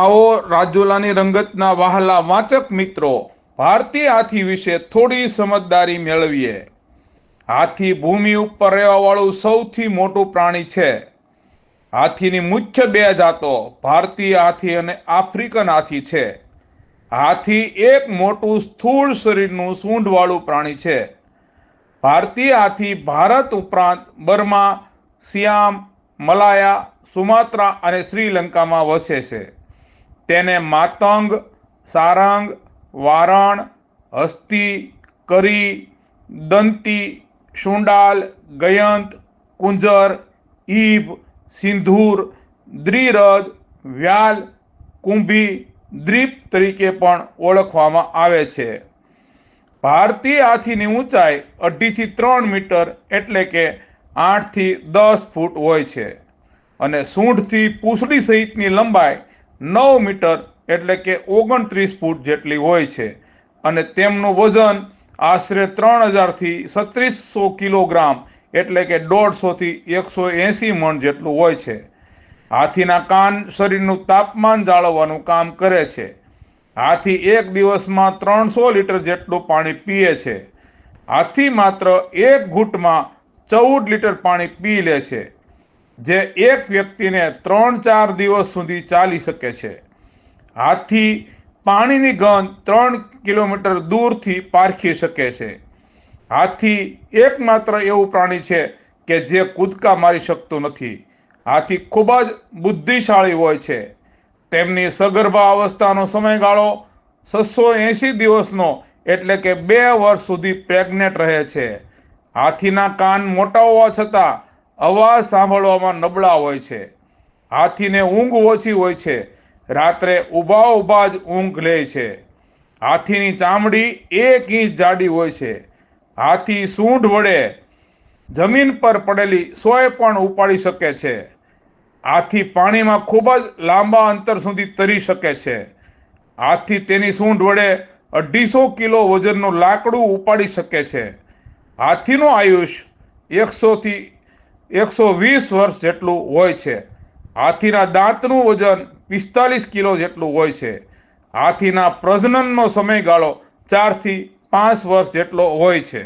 આવો રાજુલાની રંગતના વહાલા વાચક મિત્રો, ભારતીય હાથી વિશે થોડી સમજદારી મેળવીએ. હાથી ભૂમિ ઉપર રહેવાવાળું સૌથી મોટું પ્રાણી છે. હાથીની મુખ્ય બે જાતો ભારતીય હાથી અને આફ્રિકન હાથી છે. હાથી એક મોટું સ્થૂળ શરીરનું સૂંઢવાળું પ્રાણી છે. ભારતીય હાથી ભારત ઉપરાંત બર્મા, સિયામ, મલાયા, સુમાત્રા અને શ્રીલંકામાં વસે છે. તેને માતંગ, સારંગ, વારણ, હસ્તી, કરી, દંતી, શુંડાલ, ગયંત, કુંજર, ઈભ, સિંધુર, દ્રિરજ, વ્યાલ, કુંભી, દ્વીપ તરીકે પણ ઓળખવામાં આવે છે. ભારતીય હાથીની ઊંચાઈ 2.5 થી 3 મીટર એટલે કે 8 થી 10 ફૂટ હોય છે અને સૂંઢથી પૂંછડી સહિતની લંબાઈ 9 મીટર એટલે કે 29 ફૂટ જેટલી હોય છે અને તેમનું વજન આશરે 3000 થી 3600 કિલોગ્રામ એટલે કે 150 થી 180 મણ જેટલું હોય છે. હાથીના કાન શરીરનું તાપમાન જાળવવાનું કામ કરે છે. હાથી એક દિવસમાં 300 લીટર જેટલું પાણી પીએ છે. હાથી માત્ર એક ઘૂંટમાં 14 લીટર પાણી પી લે છે, જે એક વ્યક્તિને 3-4 દિવસ સુધી ચાલી શકે છે. હાથી પાણીની ગંધ 3 કિલોમીટર દૂરથી પારખી શકે છે. હાથી એકમાત્ર એવું પ્રાણી છે કે જે કૂદકા મારી શકતું નથી. હાથી ખૂબ જ બુદ્ધિશાળી હોય છે. તેમની સગર્ભા અવસ્થાનો સમયગાળો 680 દિવસનો એટલે કે 2 વર્ષ સુધી પ્રેગ્નેન્ટ રહે છે. હાથીના કાન મોટા હોવા છતાં અવાજ સાંભળવામાં નબળા હોય છે. હાથીને ઊંઘ ઓછી હોય છે. રાત્રે ઊભા જ ઊંઘ લે છે. હાથીની ચામડી 1 ઇંચ જાડી હોય છે. હાથી સૂંઢ વડે જમીન પર પડેલી સોય પણ ઉપાડી શકે છે. હાથી પાણીમાં ખૂબ જ લાંબા અંતર સુધી તરી શકે છે. હાથી તેની સૂંઢ વડે 250 કિલો વજનનું લાકડું ઉપાડી શકે છે. હાથીનું આયુષ્ય 100 થી 120 વર્ષ જેટલું હોય છે. હાથીના દાંતનું વજન 45 કિલો જેટલું હોય છે. હાથીના પ્રજનનનો સમયગાળો 4 થી 5 વર્ષ જેટલો હોય છે.